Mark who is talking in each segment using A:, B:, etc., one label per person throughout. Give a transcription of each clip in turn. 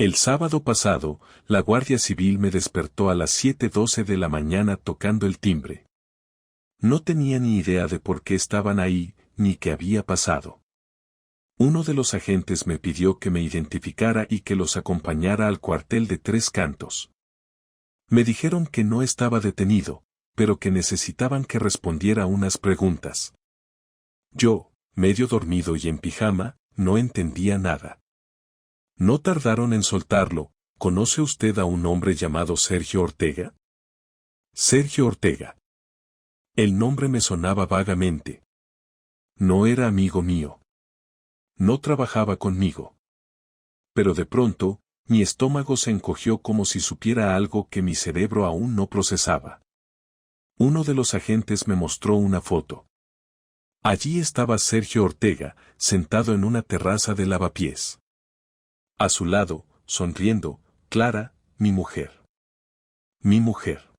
A: El sábado pasado, la Guardia Civil me despertó a las 7:12 de la mañana tocando el timbre. No tenía ni idea de por qué estaban ahí, ni qué había pasado. Uno de los agentes me pidió que me identificara y que los acompañara al cuartel de Tres Cantos. Me dijeron que no estaba detenido, pero que necesitaban que respondiera unas preguntas. Yo, medio dormido y en pijama, no entendía nada. No tardaron en soltarlo. ¿Conoce usted a un hombre llamado Sergio Ortega? Sergio Ortega. El nombre me sonaba vagamente. No era amigo mío. No trabajaba conmigo. Pero de pronto, mi estómago se encogió como si supiera algo que mi cerebro aún no procesaba. Uno de los agentes me mostró una foto. Allí estaba Sergio Ortega, sentado en una terraza de lavapiés. A su lado, sonriendo, Clara, mi mujer. Mi mujer.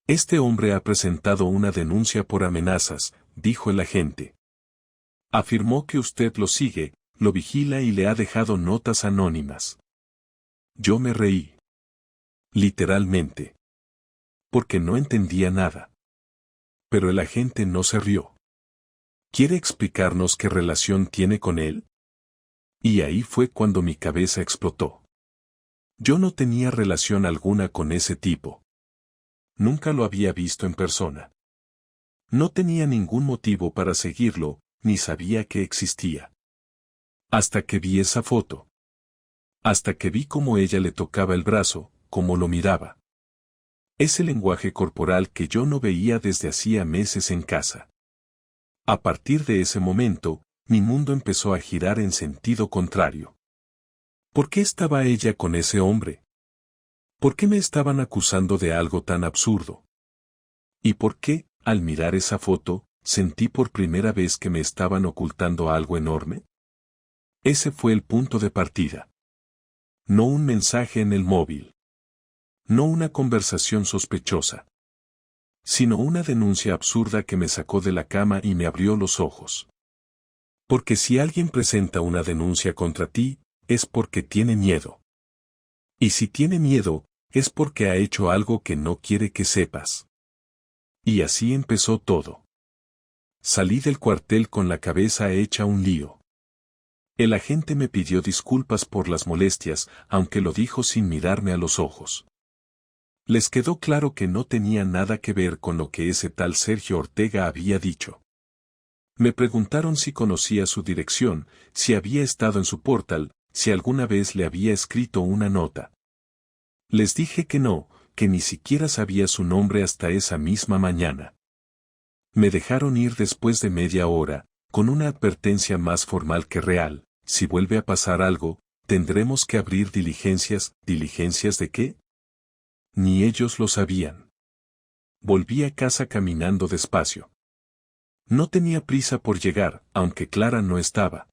A: Este hombre ha presentado una denuncia por amenazas, dijo el agente. Afirmó que usted lo sigue, lo vigila y le ha dejado notas anónimas. Yo me reí. Literalmente. Porque no entendía nada. Pero el agente no se rió. ¿Quiere explicarnos qué relación tiene con él? Y ahí fue cuando mi cabeza explotó. Yo no tenía relación alguna con ese tipo. Nunca lo había visto en persona. No tenía ningún motivo para seguirlo, ni sabía que existía. Hasta que vi esa foto. Hasta que vi cómo ella le tocaba el brazo, cómo lo miraba. Ese lenguaje corporal que yo no veía desde hacía meses en casa. A partir de ese momento, mi mundo empezó a girar en sentido contrario. ¿Por qué estaba ella con ese hombre? ¿Por qué me estaban acusando de algo tan absurdo? ¿Y por qué, al mirar esa foto, sentí por primera vez que me estaban ocultando algo enorme? Ese fue el punto de partida. No un mensaje en el móvil. No una conversación sospechosa. Sino una denuncia absurda que me sacó de la cama y me abrió los ojos. Porque si alguien presenta una denuncia contra ti, es porque tiene miedo. Y si tiene miedo, es porque ha hecho algo que no quiere que sepas. Y así empezó todo. Salí del cuartel con la cabeza hecha un lío. El agente me pidió disculpas por las molestias, aunque lo dijo sin mirarme a los ojos. Les quedó claro que no tenía nada que ver con lo que ese tal Sergio Ortega había dicho. Me preguntaron si conocía su dirección, si había estado en su portal, si alguna vez le había escrito una nota. Les dije que no, que ni siquiera sabía su nombre hasta esa misma mañana. Me dejaron ir después de media hora, con una advertencia más formal que real: si vuelve a pasar algo, tendremos que abrir diligencias. ¿Diligencias de qué? Ni ellos lo sabían. Volví a casa caminando despacio. No tenía prisa por llegar, aunque Clara no estaba.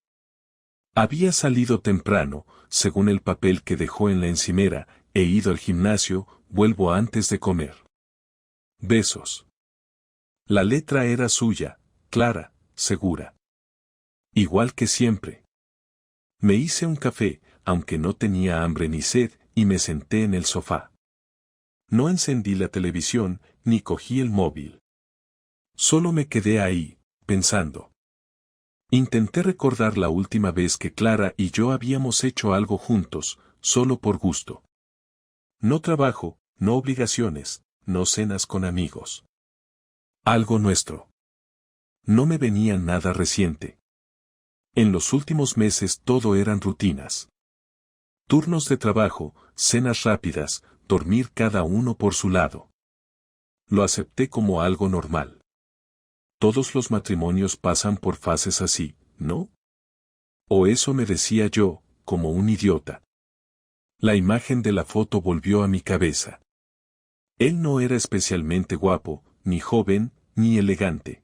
A: Había salido temprano, según el papel que dejó en la encimera, he ido al gimnasio, vuelvo antes de comer. Besos. La letra era suya, clara, segura. Igual que siempre. Me hice un café, aunque no tenía hambre ni sed, y me senté en el sofá. No encendí la televisión, ni cogí el móvil. Solo me quedé ahí, pensando. Intenté recordar la última vez que Clara y yo habíamos hecho algo juntos, solo por gusto. No trabajo, no obligaciones, no cenas con amigos. Algo nuestro. No me venía nada reciente. En los últimos meses todo eran rutinas. Turnos de trabajo, cenas rápidas, dormir cada uno por su lado. Lo acepté como algo normal. Todos los matrimonios pasan por fases así, ¿no? O eso me decía yo, como un idiota. La imagen de la foto volvió a mi cabeza. Él no era especialmente guapo, ni joven, ni elegante.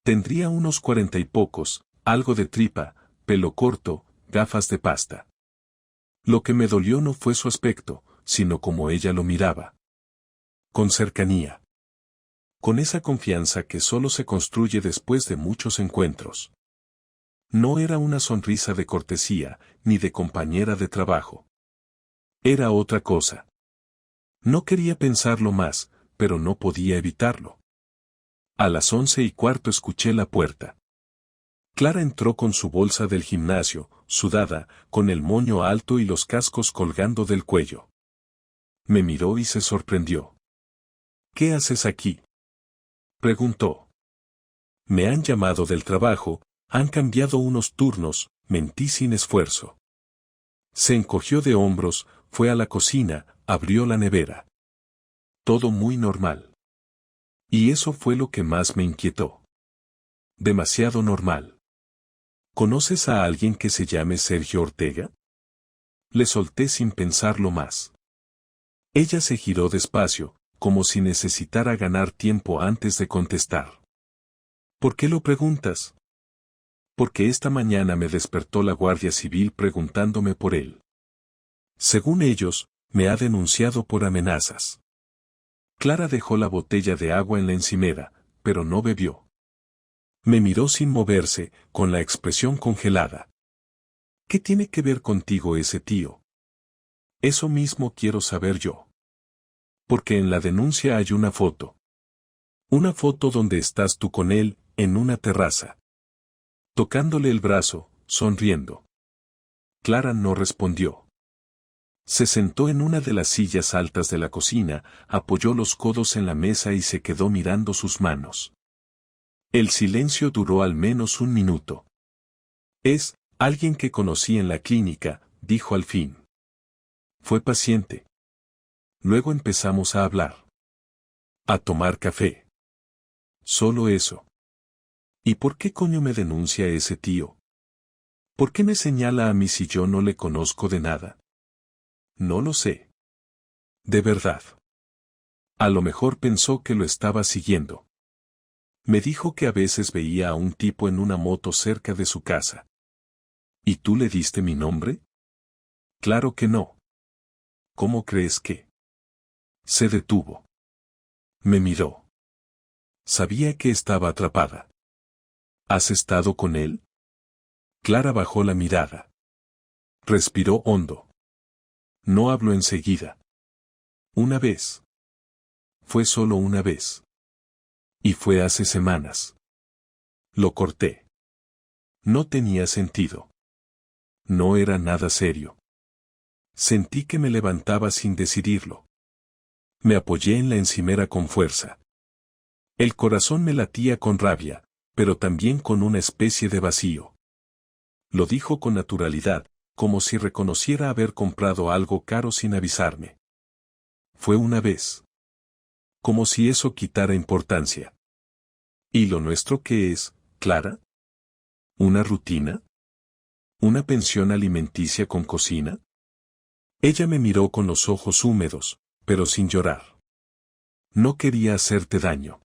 A: Tendría unos 40 y pocos, algo de tripa, pelo corto, gafas de pasta. Lo que me dolió no fue su aspecto, sino como ella lo miraba. Con cercanía. Con esa confianza que solo se construye después de muchos encuentros. No era una sonrisa de cortesía, ni de compañera de trabajo. Era otra cosa. No quería pensarlo más, pero no podía evitarlo. A las 11:15 escuché la puerta. Clara entró con su bolsa del gimnasio, sudada, con el moño alto y los cascos colgando del cuello. Me miró y se sorprendió. ¿Qué haces aquí?, preguntó. Me han llamado del trabajo, han cambiado unos turnos, mentí sin esfuerzo. Se encogió de hombros, fue a la cocina, abrió la nevera. Todo muy normal. Y eso fue lo que más me inquietó. Demasiado normal. ¿Conoces a alguien que se llame Sergio Ortega? Le solté sin pensarlo más. Ella se giró despacio, como si necesitara ganar tiempo antes de contestar. ¿Por qué lo preguntas? Porque esta mañana me despertó la Guardia Civil preguntándome por él. Según ellos, me ha denunciado por amenazas. Clara dejó la botella de agua en la encimera, pero no bebió. Me miró sin moverse, con la expresión congelada. ¿Qué tiene que ver contigo ese tío? Eso mismo quiero saber yo. Porque en la denuncia hay una foto. Una foto donde estás tú con él, en una terraza. Tocándole el brazo, sonriendo. Clara no respondió. Se sentó en una de las sillas altas de la cocina, apoyó los codos en la mesa y se quedó mirando sus manos. El silencio duró al menos un minuto. Es alguien que conocí en la clínica, dijo al fin. Fue paciente. Luego empezamos a hablar. A tomar café. Solo eso. ¿Y por qué coño me denuncia ese tío? ¿Por qué me señala a mí si yo no le conozco de nada? No lo sé. De verdad. A lo mejor pensó que lo estaba siguiendo. Me dijo que a veces veía a un tipo en una moto cerca de su casa. ¿Y tú le diste mi nombre? Claro que no. ¿Cómo crees que? Se detuvo. Me miró. Sabía que estaba atrapada. ¿Has estado con él? Clara bajó la mirada. Respiró hondo. No habló enseguida. Una vez. Fue solo una vez. Y fue hace semanas. Lo corté. No tenía sentido. No era nada serio. Sentí que me levantaba sin decidirlo. Me apoyé en la encimera con fuerza. El corazón me latía con rabia, pero también con una especie de vacío. Lo dijo con naturalidad, como si reconociera haber comprado algo caro sin avisarme. Fue una vez. Como si eso quitara importancia. ¿Y lo nuestro qué es, Clara? ¿Una rutina? ¿Una pensión alimenticia con cocina? Ella me miró con los ojos húmedos, pero sin llorar. No quería hacerte daño.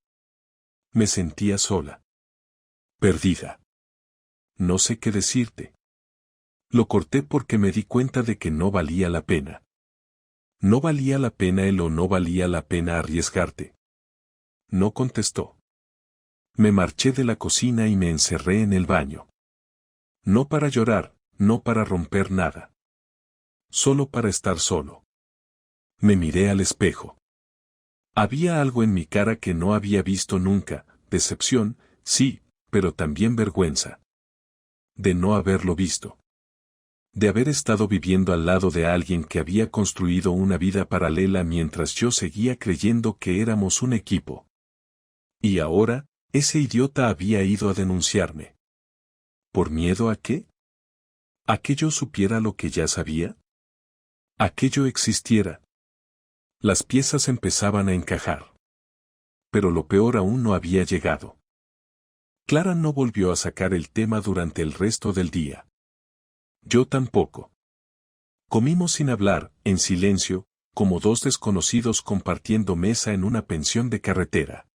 A: Me sentía sola. Perdida. No sé qué decirte. Lo corté porque me di cuenta de que no valía la pena. No valía la pena él o no valía la pena arriesgarte. No contestó. Me marché de la cocina y me encerré en el baño. No para llorar, no para romper nada. Solo para estar solo. Me miré al espejo. Había algo en mi cara que no había visto nunca, decepción, sí, pero también vergüenza. De no haberlo visto. De haber estado viviendo al lado de alguien que había construido una vida paralela mientras yo seguía creyendo que éramos un equipo. Y ahora, ese idiota había ido a denunciarme. ¿Por miedo a qué? ¿A que yo supiera lo que ya sabía? ¿A que yo existiera? Las piezas empezaban a encajar. Pero lo peor aún no había llegado. Clara no volvió a sacar el tema durante el resto del día. Yo tampoco. Comimos sin hablar, en silencio, como dos desconocidos compartiendo mesa en una pensión de carretera.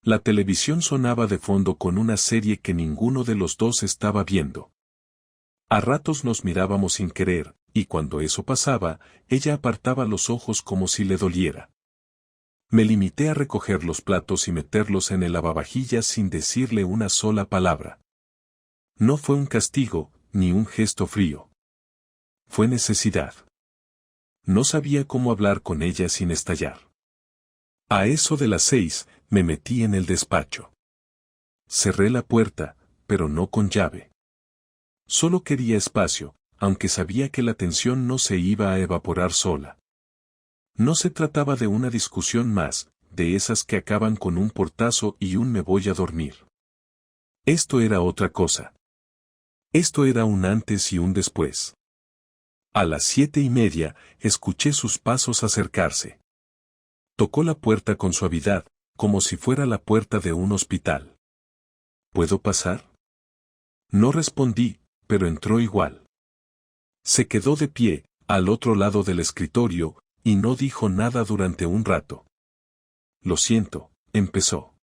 A: La televisión sonaba de fondo con una serie que ninguno de los dos estaba viendo. A ratos nos mirábamos sin querer, y cuando eso pasaba, ella apartaba los ojos como si le doliera. Me limité a recoger los platos y meterlos en el lavavajillas sin decirle una sola palabra. No fue un castigo, ni un gesto frío. Fue necesidad. No sabía cómo hablar con ella sin estallar. A eso de las 6, me metí en el despacho. Cerré la puerta, pero no con llave. Solo quería espacio, aunque sabía que la tensión no se iba a evaporar sola. No se trataba de una discusión más, de esas que acaban con un portazo y un me voy a dormir. Esto era otra cosa. Esto era un antes y un después. A las 7:30, escuché sus pasos acercarse. Tocó la puerta con suavidad, como si fuera la puerta de un hospital. ¿Puedo pasar? No respondí, pero entró igual. Se quedó de pie, al otro lado del escritorio, y no dijo nada durante un rato. Lo siento, empezó.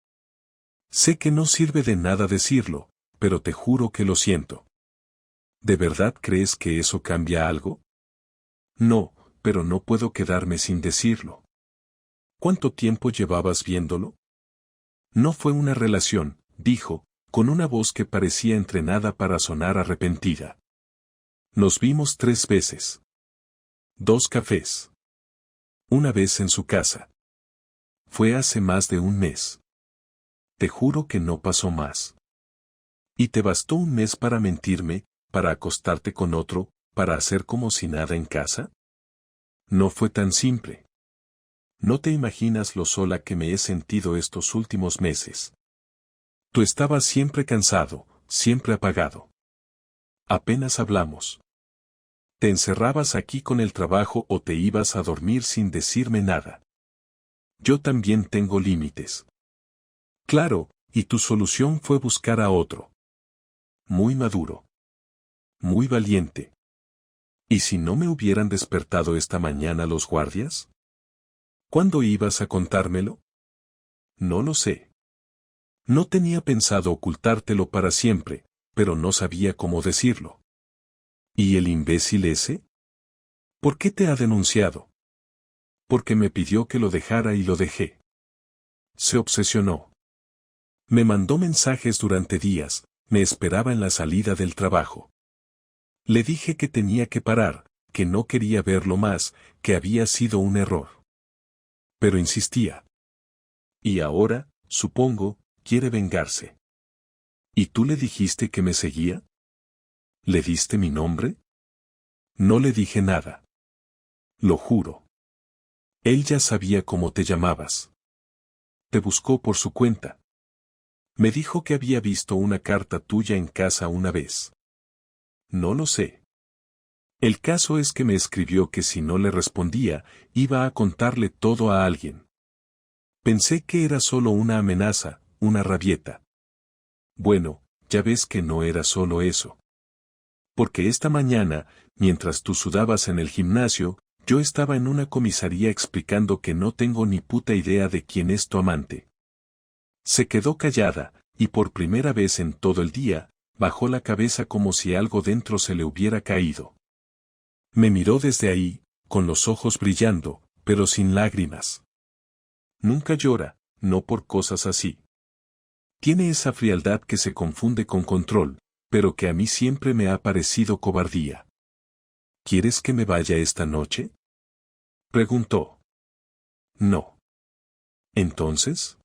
A: Sé que no sirve de nada decirlo, pero te juro que lo siento. ¿De verdad crees que eso cambia algo? No, pero no puedo quedarme sin decirlo. ¿Cuánto tiempo llevabas viéndolo? No fue una relación, dijo, con una voz que parecía entrenada para sonar arrepentida. Nos vimos 3 veces. 2 cafés. Una vez en su casa. Fue hace más de un mes. Te juro que no pasó más. ¿Y te bastó un mes para mentirme, para acostarte con otro, para hacer como si nada en casa? No fue tan simple. No te imaginas lo sola que me he sentido estos últimos meses. Tú estabas siempre cansado, siempre apagado. Apenas hablamos. Te encerrabas aquí con el trabajo o te ibas a dormir sin decirme nada. Yo también tengo límites. Claro, y tu solución fue buscar a otro. Muy maduro. Muy valiente. ¿Y si no me hubieran despertado esta mañana los guardias? ¿Cuándo ibas a contármelo? No lo sé. No tenía pensado ocultártelo para siempre, pero no sabía cómo decirlo. ¿Y el imbécil ese? ¿Por qué te ha denunciado? Porque me pidió que lo dejara y lo dejé. Se obsesionó. Me mandó mensajes durante días, me esperaba en la salida del trabajo. Le dije que tenía que parar, que no quería verlo más, que había sido un error. Pero insistía. Y ahora, supongo, quiere vengarse. ¿Y tú le dijiste que me seguía? ¿Le diste mi nombre? No le dije nada. Lo juro. Él ya sabía cómo te llamabas. Te buscó por su cuenta. Me dijo que había visto una carta tuya en casa una vez. No lo sé. El caso es que me escribió que si no le respondía, iba a contarle todo a alguien. Pensé que era solo una amenaza, una rabieta. Bueno, ya ves que no era solo eso. Porque esta mañana, mientras tú sudabas en el gimnasio, yo estaba en una comisaría explicando que no tengo ni puta idea de quién es tu amante. Se quedó callada, y por primera vez en todo el día, bajó la cabeza como si algo dentro se le hubiera caído. Me miró desde ahí, con los ojos brillando, pero sin lágrimas. Nunca llora, no por cosas así. Tiene esa frialdad que se confunde con control, pero que a mí siempre me ha parecido cobardía. ¿Quieres que me vaya esta noche? Preguntó. No. ¿Entonces?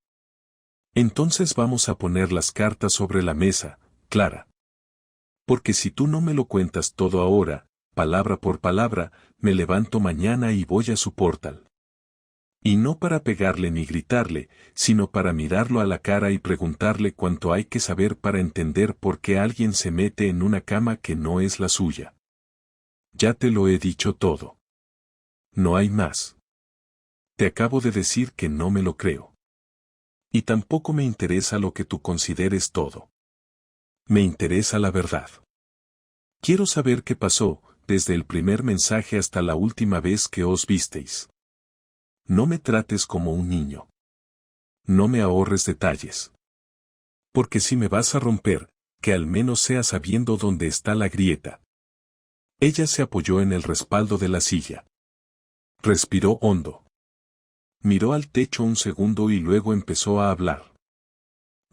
A: Entonces vamos a poner las cartas sobre la mesa, Clara. Porque si tú no me lo cuentas todo ahora, palabra por palabra, me levanto mañana y voy a su portal. Y no para pegarle ni gritarle, sino para mirarlo a la cara y preguntarle cuánto hay que saber para entender por qué alguien se mete en una cama que no es la suya. Ya te lo he dicho todo. No hay más. Te acabo de decir que no me lo creo. Y tampoco me interesa lo que tú consideres todo. Me interesa la verdad. Quiero saber qué pasó, desde el primer mensaje hasta la última vez que os visteis. No me trates como un niño. No me ahorres detalles. Porque si me vas a romper, que al menos sea sabiendo dónde está la grieta. Ella se apoyó en el respaldo de la silla. Respiró hondo. Miró al techo un segundo y luego empezó a hablar.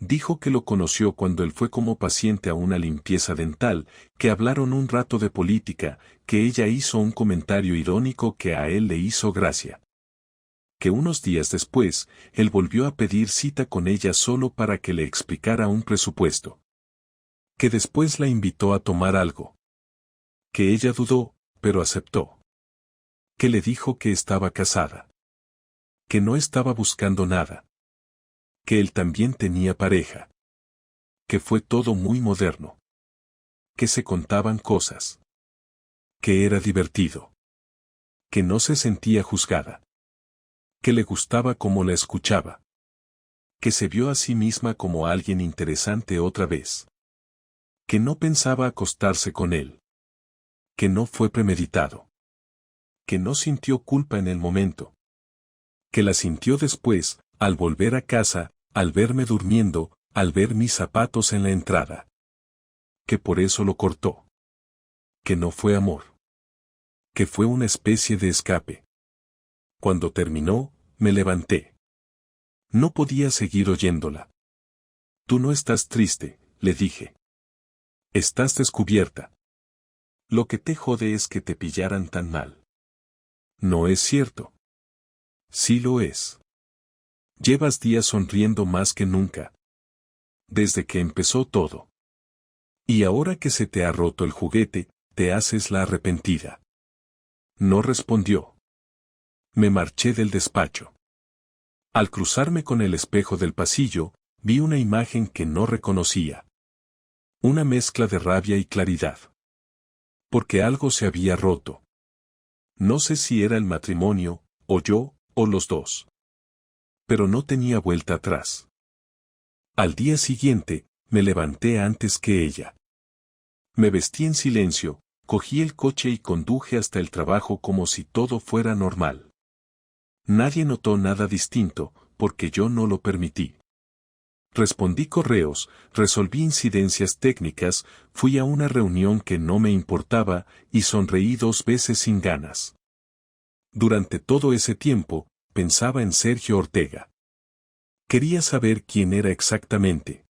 A: Dijo que lo conoció cuando él fue como paciente a una limpieza dental, que hablaron un rato de política, que ella hizo un comentario irónico que a él le hizo gracia. Que unos días después, él volvió a pedir cita con ella solo para que le explicara un presupuesto. Que después la invitó a tomar algo. Que ella dudó, pero aceptó. Que le dijo que estaba casada. Que no estaba buscando nada. Que él también tenía pareja. Que fue todo muy moderno. Que se contaban cosas. Que era divertido. Que no se sentía juzgada. Que le gustaba como la escuchaba. Que se vio a sí misma como alguien interesante otra vez. Que no pensaba acostarse con él. Que no fue premeditado. Que no sintió culpa en el momento. Que la sintió después, al volver a casa, al verme durmiendo, al ver mis zapatos en la entrada. Que por eso lo cortó. Que no fue amor. Que fue una especie de escape. Cuando terminó, me levanté. No podía seguir oyéndola. Tú no estás triste, le dije. Estás descubierta. Lo que te jode es que te pillaran tan mal. No es cierto. Sí lo es. Llevas días sonriendo más que nunca. Desde que empezó todo. Y ahora que se te ha roto el juguete, te haces la arrepentida. No respondió. Me marché del despacho. Al cruzarme con el espejo del pasillo, vi una imagen que no reconocía. Una mezcla de rabia y claridad. Porque algo se había roto. No sé si era el matrimonio, o yo, o los dos. Pero no tenía vuelta atrás. Al día siguiente, me levanté antes que ella. Me vestí en silencio, cogí el coche y conduje hasta el trabajo como si todo fuera normal. Nadie notó nada distinto, porque yo no lo permití. Respondí correos, resolví incidencias técnicas, fui a una reunión que no me importaba, y sonreí 2 veces sin ganas. Durante todo ese tiempo, pensaba en Sergio Ortega. Quería saber quién era exactamente.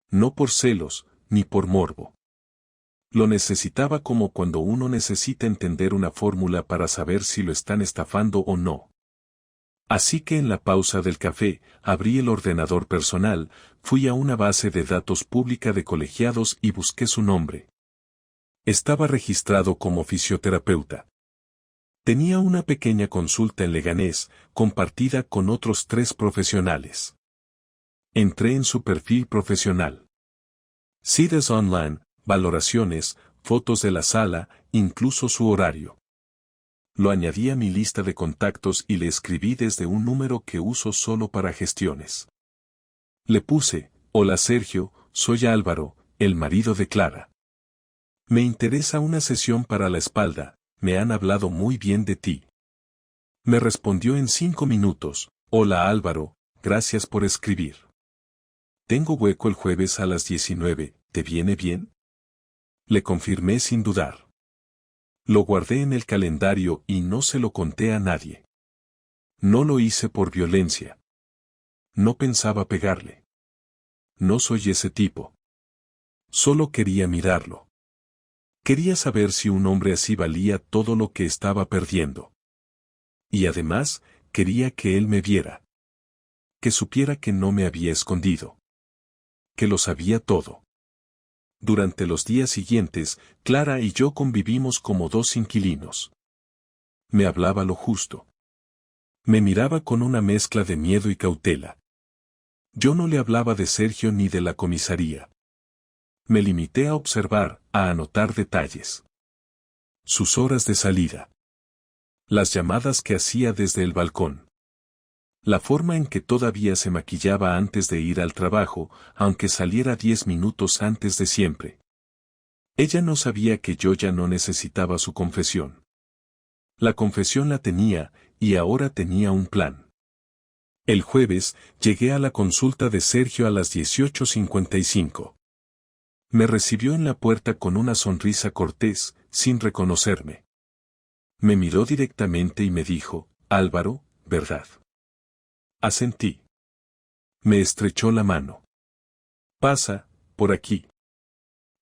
A: No por celos, ni por morbo. Lo necesitaba como cuando uno necesita entender una fórmula para saber si lo están estafando o no. Así que en la pausa del café, abrí el ordenador personal, fui a una base de datos pública de colegiados y busqué su nombre. Estaba registrado como fisioterapeuta. Tenía una pequeña consulta en Leganés, compartida con otros 3 profesionales. Entré en su perfil profesional. Citas online, valoraciones, fotos de la sala, incluso su horario. Lo añadí a mi lista de contactos y le escribí desde un número que uso solo para gestiones. Le puse, hola Sergio, soy Álvaro, el marido de Clara. Me interesa una sesión para la espalda, me han hablado muy bien de ti. Me respondió en 5 minutos, hola Álvaro, gracias por escribir. Tengo hueco el jueves a las 19, ¿te viene bien? Le confirmé sin dudar. Lo guardé en el calendario y no se lo conté a nadie. No lo hice por violencia. No pensaba pegarle. No soy ese tipo. Solo quería mirarlo. Quería saber si un hombre así valía todo lo que estaba perdiendo. Y además, quería que él me viera. Que supiera que no me había escondido. Que lo sabía todo. Durante los días siguientes, Clara y yo convivimos como 2 inquilinos. Me hablaba lo justo. Me miraba con una mezcla de miedo y cautela. Yo no le hablaba de Sergio ni de la comisaría. Me limité a observar, a anotar detalles. Sus horas de salida. Las llamadas que hacía desde el balcón. La forma en que todavía se maquillaba antes de ir al trabajo, aunque saliera 10 minutos antes de siempre. Ella no sabía que yo ya no necesitaba su confesión. La confesión la tenía, y ahora tenía un plan. El jueves, llegué a la consulta de Sergio a las 18:55. Me recibió en la puerta con una sonrisa cortés, sin reconocerme. Me miró directamente y me dijo, Álvaro, ¿verdad? Asentí. Me estrechó la mano. Pasa, por aquí.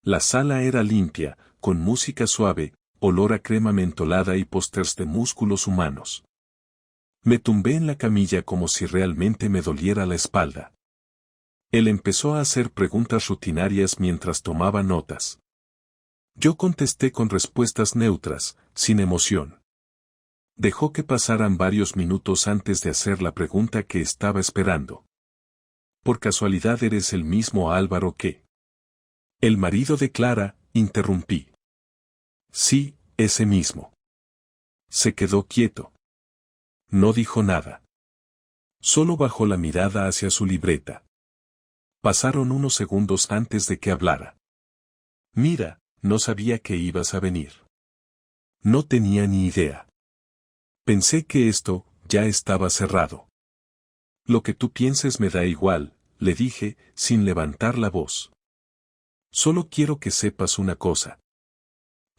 A: La sala era limpia, con música suave, olor a crema mentolada y pósters de músculos humanos. Me tumbé en la camilla como si realmente me doliera la espalda. Él empezó a hacer preguntas rutinarias mientras tomaba notas. Yo contesté con respuestas neutras, sin emoción. Dejó que pasaran varios minutos antes de hacer la pregunta que estaba esperando. ¿Por casualidad eres el mismo Álvaro que? El marido de Clara, interrumpí. Sí, ese mismo. Se quedó quieto. No dijo nada. Solo bajó la mirada hacia su libreta. Pasaron unos segundos antes de que hablara. Mira, no sabía que ibas a venir. No tenía ni idea. Pensé que esto ya estaba cerrado. Lo que tú pienses me da igual, le dije, sin levantar la voz. Solo quiero que sepas una cosa.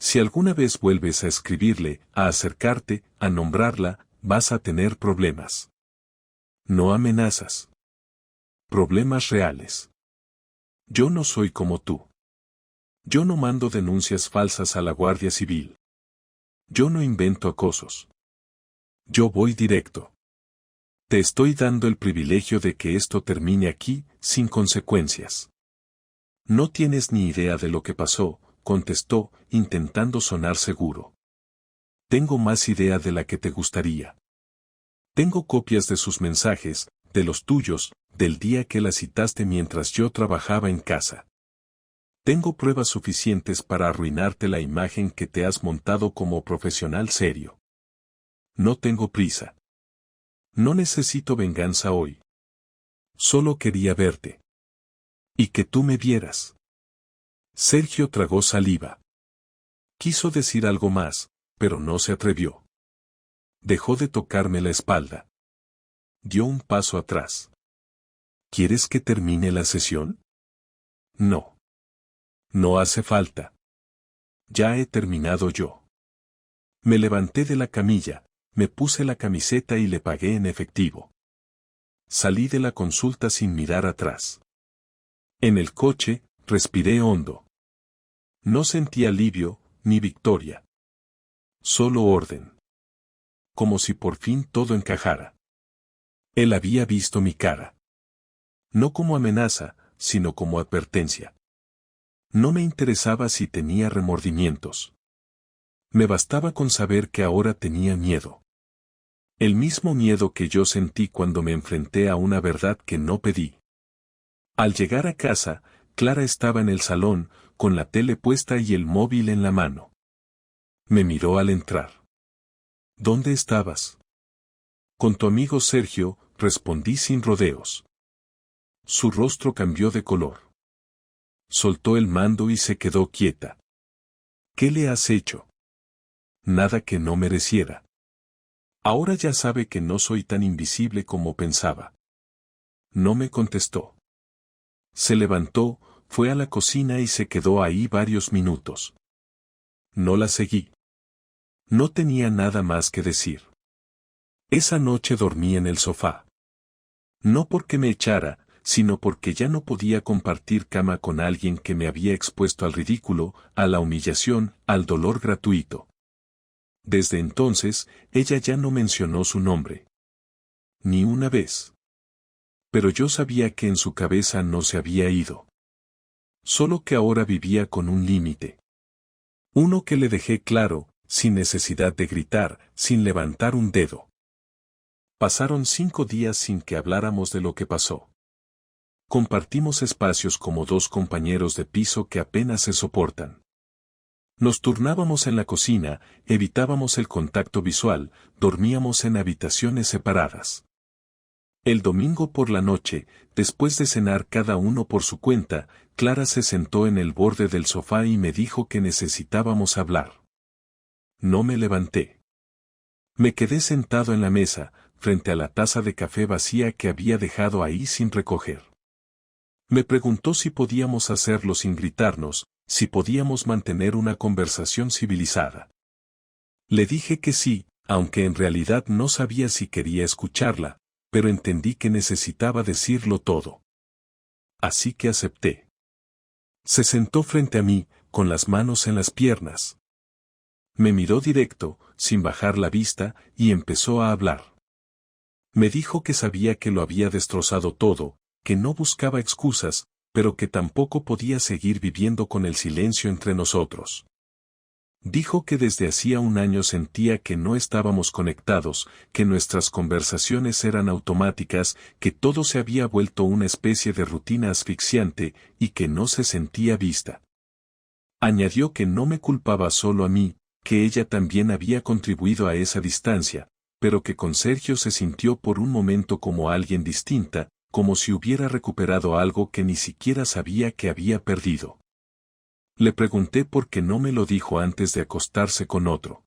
A: Si alguna vez vuelves a escribirle, a acercarte, a nombrarla, vas a tener problemas. No amenazas. Problemas reales. Yo no soy como tú. Yo no mando denuncias falsas a la Guardia Civil. Yo no invento acosos. Yo voy directo. Te estoy dando el privilegio de que esto termine aquí, sin consecuencias. No tienes ni idea de lo que pasó, contestó, intentando sonar seguro. Tengo más idea de la que te gustaría. Tengo copias de sus mensajes, de los tuyos, del día que la citaste mientras yo trabajaba en casa. Tengo pruebas suficientes para arruinarte la imagen que te has montado como profesional serio. No tengo prisa. No necesito venganza hoy. Solo quería verte. Y que tú me vieras. Sergio tragó saliva. Quiso decir algo más, pero no se atrevió. Dejó de tocarme la espalda. Dio un paso atrás. ¿Quieres que termine la sesión? No. No hace falta. Ya he terminado yo. Me levanté de la camilla, me puse la camiseta y le pagué en efectivo. Salí de la consulta sin mirar atrás. En el coche, respiré hondo. No sentí alivio, ni victoria. Solo orden. Como si por fin todo encajara. Él había visto mi cara. No como amenaza, sino como advertencia. No me interesaba si tenía remordimientos. Me bastaba con saber que ahora tenía miedo. El mismo miedo que yo sentí cuando me enfrenté a una verdad que no pedí. Al llegar a casa, Clara estaba en el salón, con la tele puesta y el móvil en la mano. Me miró al entrar. ¿Dónde estabas? Con tu amigo Sergio, respondí sin rodeos. Su rostro cambió de color. Soltó el mando y se quedó quieta. ¿Qué le has hecho? Nada que no mereciera. Ahora ya sabe que no soy tan invisible como pensaba. No me contestó. Se levantó, fue a la cocina y se quedó ahí varios minutos. No la seguí. No tenía nada más que decir. Esa noche dormí en el sofá. No porque me echara, sino porque ya no podía compartir cama con alguien que me había expuesto al ridículo, a la humillación, al dolor gratuito. Desde entonces, ella ya no mencionó su nombre. Ni una vez. Pero yo sabía que en su cabeza no se había ido. Solo que ahora vivía con un límite. Uno que le dejé claro, sin necesidad de gritar, sin levantar un dedo. Pasaron 5 días sin que habláramos de lo que pasó. Compartimos espacios como dos compañeros de piso que apenas se soportan. Nos turnábamos en la cocina, evitábamos el contacto visual, dormíamos en habitaciones separadas. El domingo por la noche, después de cenar cada uno por su cuenta, Clara se sentó en el borde del sofá y me dijo que necesitábamos hablar. No me levanté. Me quedé sentado en la mesa, frente a la taza de café vacía que había dejado ahí sin recoger. Me preguntó si podíamos hacerlo sin gritarnos, si podíamos mantener una conversación civilizada. Le dije que sí, aunque en realidad no sabía si quería escucharla, pero entendí que necesitaba decirlo todo. Así que acepté. Se sentó frente a mí, con las manos en las piernas. Me miró directo, sin bajar la vista, y empezó a hablar. Me dijo que sabía que lo había destrozado todo, que no buscaba excusas, pero que tampoco podía seguir viviendo con el silencio entre nosotros. Dijo que desde hacía un año sentía que no estábamos conectados, que nuestras conversaciones eran automáticas, que todo se había vuelto una especie de rutina asfixiante y que no se sentía vista. Añadió que no me culpaba solo a mí, que ella también había contribuido a esa distancia, pero que con Sergio se sintió por un momento como alguien distinta, como si hubiera recuperado algo que ni siquiera sabía que había perdido. Le pregunté por qué no me lo dijo antes de acostarse con otro.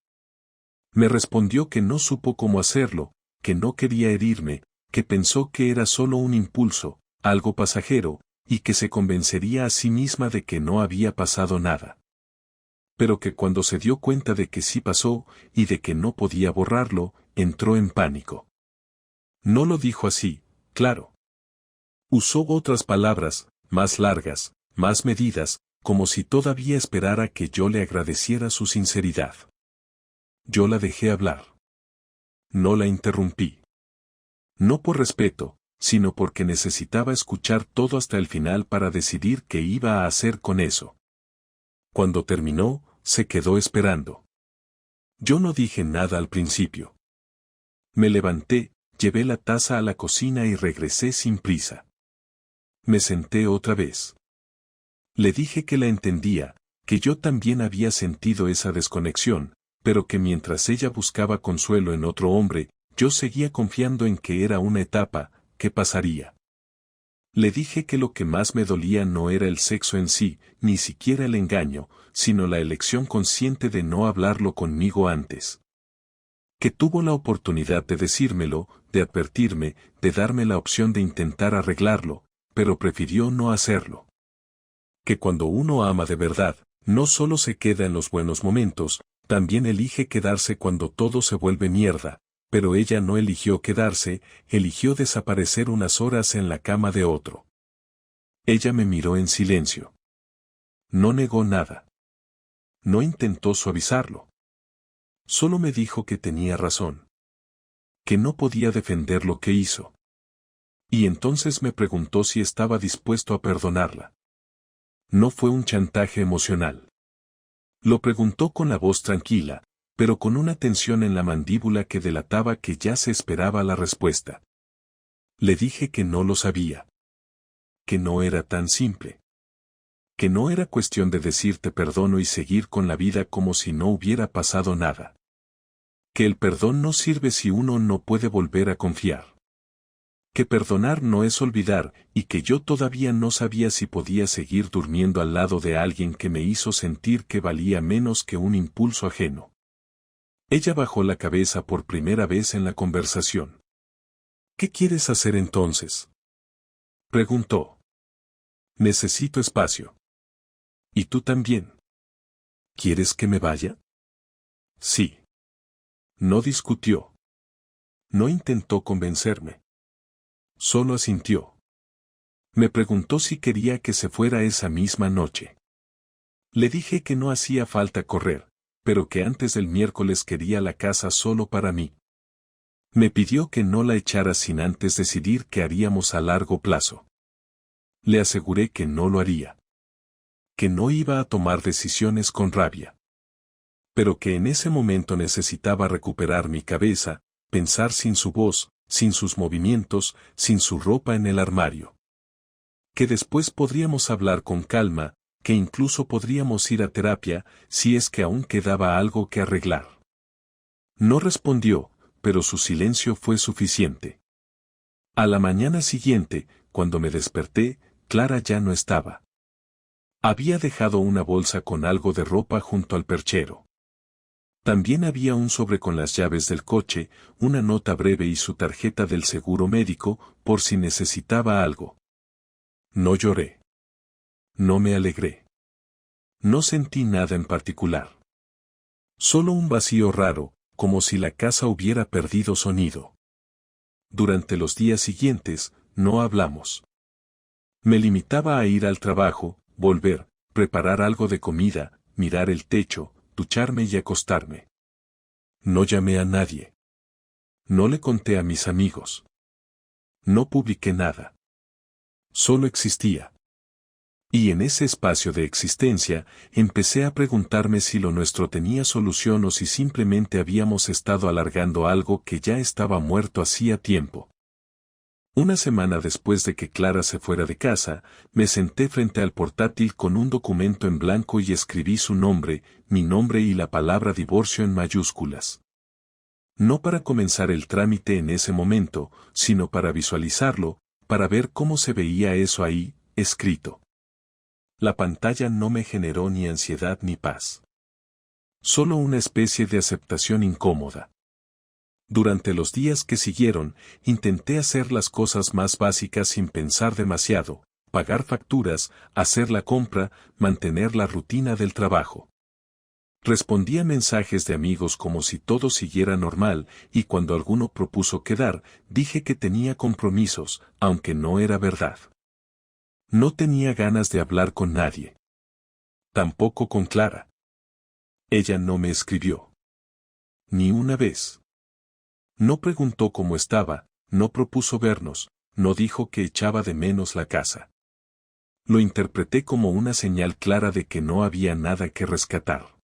A: Me respondió que no supo cómo hacerlo, que no quería herirme, que pensó que era solo un impulso, algo pasajero, y que se convencería a sí misma de que no había pasado nada. Pero que cuando se dio cuenta de que sí pasó, y de que no podía borrarlo, entró en pánico. No lo dijo así, claro. Usó otras palabras, más largas, más medidas, como si todavía esperara que yo le agradeciera su sinceridad. Yo la dejé hablar. No la interrumpí. No por respeto, sino porque necesitaba escuchar todo hasta el final para decidir qué iba a hacer con eso. Cuando terminó, se quedó esperando. Yo no dije nada al principio. Me levanté, llevé la taza a la cocina y regresé sin prisa. Me senté otra vez. Le dije que la entendía, que yo también había sentido esa desconexión, pero que mientras ella buscaba consuelo en otro hombre, yo seguía confiando en que era una etapa, que pasaría. Le dije que lo que más me dolía no era el sexo en sí, ni siquiera el engaño, sino la elección consciente de no hablarlo conmigo antes. Que tuvo la oportunidad de decírmelo, de advertirme, de darme la opción de intentar arreglarlo, pero prefirió no hacerlo. Que cuando uno ama de verdad, no solo se queda en los buenos momentos, también elige quedarse cuando todo se vuelve mierda, pero ella no eligió quedarse, eligió desaparecer unas horas en la cama de otro. Ella me miró en silencio. No negó nada. No intentó suavizarlo. Solo me dijo que tenía razón. Que no podía defender lo que hizo. Y entonces me preguntó si estaba dispuesto a perdonarla. No fue un chantaje emocional. Lo preguntó con la voz tranquila, pero con una tensión en la mandíbula que delataba que ya se esperaba la respuesta. Le dije que no lo sabía. Que no era tan simple. Que no era cuestión de decirte perdono y seguir con la vida como si no hubiera pasado nada. Que el perdón no sirve si uno no puede volver a confiar. Que perdonar no es olvidar, y que yo todavía no sabía si podía seguir durmiendo al lado de alguien que me hizo sentir que valía menos que un impulso ajeno. Ella bajó la cabeza por primera vez en la conversación. ¿Qué quieres hacer entonces?, preguntó. Necesito espacio. ¿Y tú también? ¿Quieres que me vaya? Sí. No discutió. No intentó convencerme. Solo asintió. Me preguntó si quería que se fuera esa misma noche. Le dije que no hacía falta correr, pero que antes del miércoles quería la casa solo para mí. Me pidió que no la echara sin antes decidir qué haríamos a largo plazo. Le aseguré que no lo haría. Que no iba a tomar decisiones con rabia. Pero que en ese momento necesitaba recuperar mi cabeza, pensar sin su voz, sin sus movimientos, sin su ropa en el armario. Que después podríamos hablar con calma, que incluso podríamos ir a terapia, si es que aún quedaba algo que arreglar. No respondió, pero su silencio fue suficiente. A la mañana siguiente, cuando me desperté, Clara ya no estaba. Había dejado una bolsa con algo de ropa junto al perchero. También había un sobre con las llaves del coche, una nota breve y su tarjeta del seguro médico, por si necesitaba algo. No lloré. No me alegré. No sentí nada en particular. Solo un vacío raro, como si la casa hubiera perdido sonido. Durante los días siguientes, no hablamos. Me limitaba a ir al trabajo, volver, preparar algo de comida, mirar el techo, ducharme y acostarme. No llamé a nadie. No le conté a mis amigos. No publiqué nada. Solo existía. Y en ese espacio de existencia, empecé a preguntarme si lo nuestro tenía solución o si simplemente habíamos estado alargando algo que ya estaba muerto hacía tiempo. Una semana después de que Clara se fuera de casa, me senté frente al portátil con un documento en blanco y escribí su nombre, mi nombre y la palabra divorcio en mayúsculas. No para comenzar el trámite en ese momento, sino para visualizarlo, para ver cómo se veía eso ahí, escrito. La pantalla no me generó ni ansiedad ni paz. Solo una especie de aceptación incómoda. Durante los días que siguieron, intenté hacer las cosas más básicas sin pensar demasiado, pagar facturas, hacer la compra, mantener la rutina del trabajo. Respondía mensajes de amigos como si todo siguiera normal, y cuando alguno propuso quedar, dije que tenía compromisos, aunque no era verdad. No tenía ganas de hablar con nadie. Tampoco con Clara. Ella no me escribió. Ni una vez. No preguntó cómo estaba, no propuso vernos, no dijo que echaba de menos la casa. Lo interpreté como una señal clara de que no había nada que rescatar.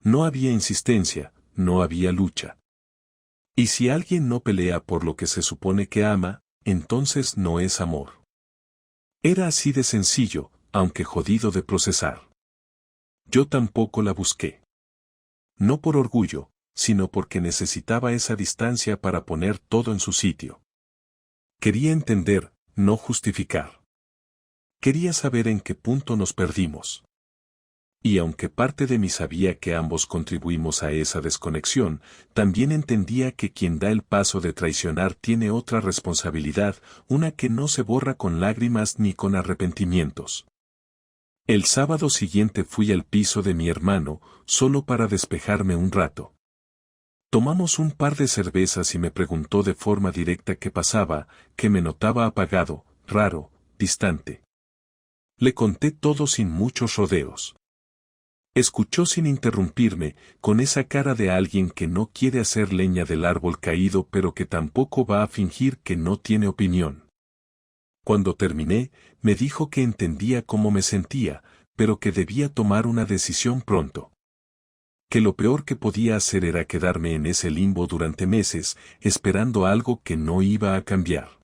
A: No había insistencia, no había lucha. Y si alguien no pelea por lo que se supone que ama, entonces no es amor. Era así de sencillo, aunque jodido de procesar. Yo tampoco la busqué. No por orgullo, sino porque necesitaba esa distancia para poner todo en su sitio. Quería entender, no justificar. Quería saber en qué punto nos perdimos. Y aunque parte de mí sabía que ambos contribuimos a esa desconexión, también entendía que quien da el paso de traicionar tiene otra responsabilidad, una que no se borra con lágrimas ni con arrepentimientos. El sábado siguiente fui al piso de mi hermano, solo para despejarme un rato. Tomamos un par de cervezas y me preguntó de forma directa qué pasaba, que me notaba apagado, raro, distante. Le conté todo sin muchos rodeos. Escuchó sin interrumpirme, con esa cara de alguien que no quiere hacer leña del árbol caído pero que tampoco va a fingir que no tiene opinión. Cuando terminé, me dijo que entendía cómo me sentía, pero que debía tomar una decisión pronto. Que lo peor que podía hacer era quedarme en ese limbo durante meses, esperando algo que no iba a cambiar.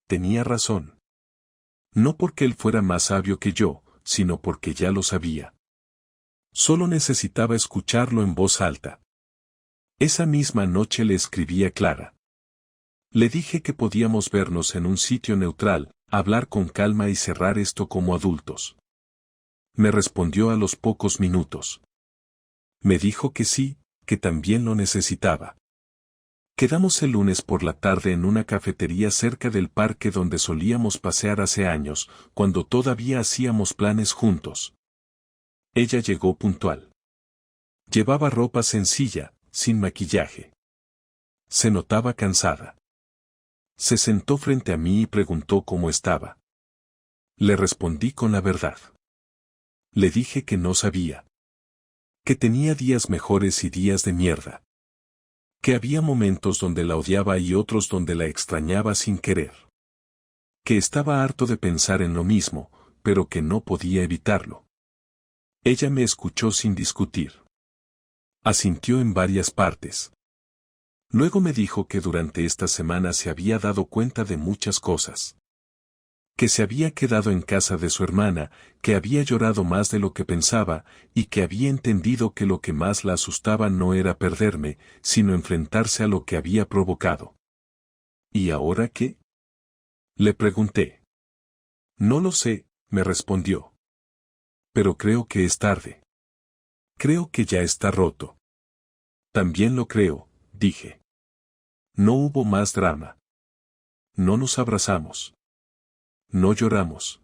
A: Tenía razón. No porque él fuera más sabio que yo, sino porque ya lo sabía. Solo necesitaba escucharlo en voz alta. Esa misma noche le escribí a Clara. Le dije que podíamos vernos en un sitio neutral, hablar con calma y cerrar esto como adultos. Me respondió a los pocos minutos. Me dijo que sí, que también lo necesitaba. Quedamos el lunes por la tarde en una cafetería cerca del parque donde solíamos pasear hace años, cuando todavía hacíamos planes juntos. Ella llegó puntual. Llevaba ropa sencilla, sin maquillaje. Se notaba cansada. Se sentó frente a mí y preguntó cómo estaba. Le respondí con la verdad. Le dije que no sabía. Que tenía días mejores y días de mierda. Que había momentos donde la odiaba y otros donde la extrañaba sin querer. Que estaba harto de pensar en lo mismo, pero que no podía evitarlo. Ella me escuchó sin discutir. Asintió en varias partes. Luego me dijo que durante esta semana se había dado cuenta de muchas cosas. Que se había quedado en casa de su hermana, que había llorado más de lo que pensaba, y que había entendido que lo que más la asustaba no era perderme, sino enfrentarse a lo que había provocado. ¿Y ahora qué? Le pregunté. No lo sé, me respondió. Pero creo que es tarde. Creo que ya está roto. También lo creo, dije. No hubo más drama. No nos abrazamos. No lloramos.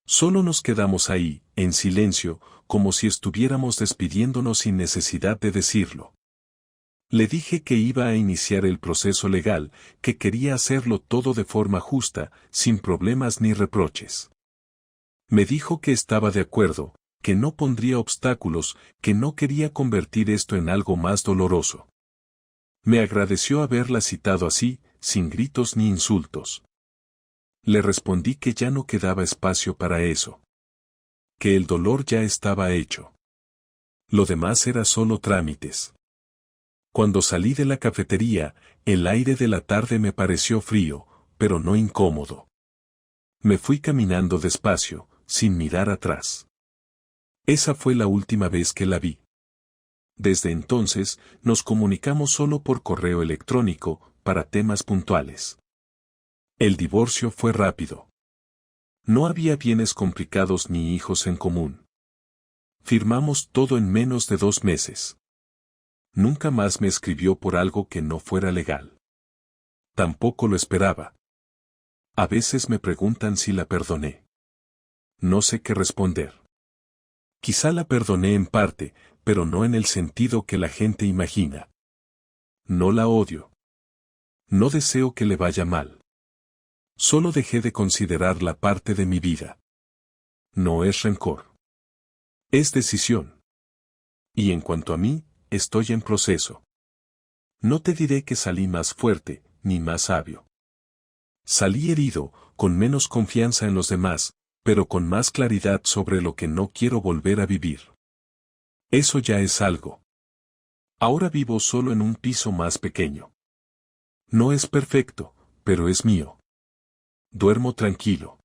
A: Solo nos quedamos ahí, en silencio, como si estuviéramos despidiéndonos sin necesidad de decirlo. Le dije que iba a iniciar el proceso legal, que quería hacerlo todo de forma justa, sin problemas ni reproches. Me dijo que estaba de acuerdo, que no pondría obstáculos, que no quería convertir esto en algo más doloroso. Me agradeció haberla citado así, sin gritos ni insultos. Le respondí que ya no quedaba espacio para eso. Que el dolor ya estaba hecho. Lo demás era solo trámites. Cuando salí de la cafetería, el aire de la tarde me pareció frío, pero no incómodo. Me fui caminando despacio, sin mirar atrás. Esa fue la última vez que la vi. Desde entonces, nos comunicamos solo por correo electrónico, para temas puntuales. El divorcio fue rápido. No había bienes complicados ni hijos en común. Firmamos todo en menos de 2 meses. Nunca más me escribió por algo que no fuera legal. Tampoco lo esperaba. A veces me preguntan si la perdoné. No sé qué responder. Quizá la perdoné en parte, pero no en el sentido que la gente imagina. No la odio. No deseo que le vaya mal. Solo dejé de considerarla parte de mi vida. No es rencor. Es decisión. Y en cuanto a mí, estoy en proceso. No te diré que salí más fuerte, ni más sabio. Salí herido, con menos confianza en los demás, pero con más claridad sobre lo que no quiero volver a vivir. Eso ya es algo. Ahora vivo solo en un piso más pequeño. No es perfecto, pero es mío. Duermo tranquilo.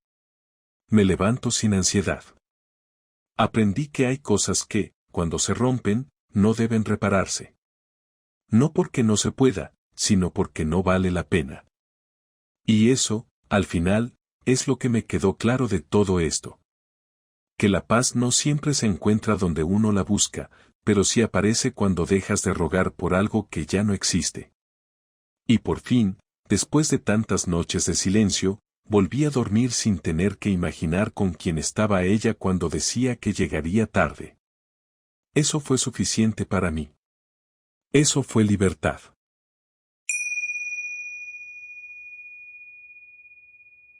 A: Me levanto sin ansiedad. Aprendí que hay cosas que, cuando se rompen, no deben repararse. No porque no se pueda, sino porque no vale la pena. Y eso, al final, es lo que me quedó claro de todo esto. Que la paz no siempre se encuentra donde uno la busca, pero sí aparece cuando dejas de rogar por algo que ya no existe. Y por fin, después de tantas noches de silencio, volví a dormir sin tener que imaginar con quién estaba ella cuando decía que llegaría tarde. Eso fue suficiente para mí. Eso fue libertad.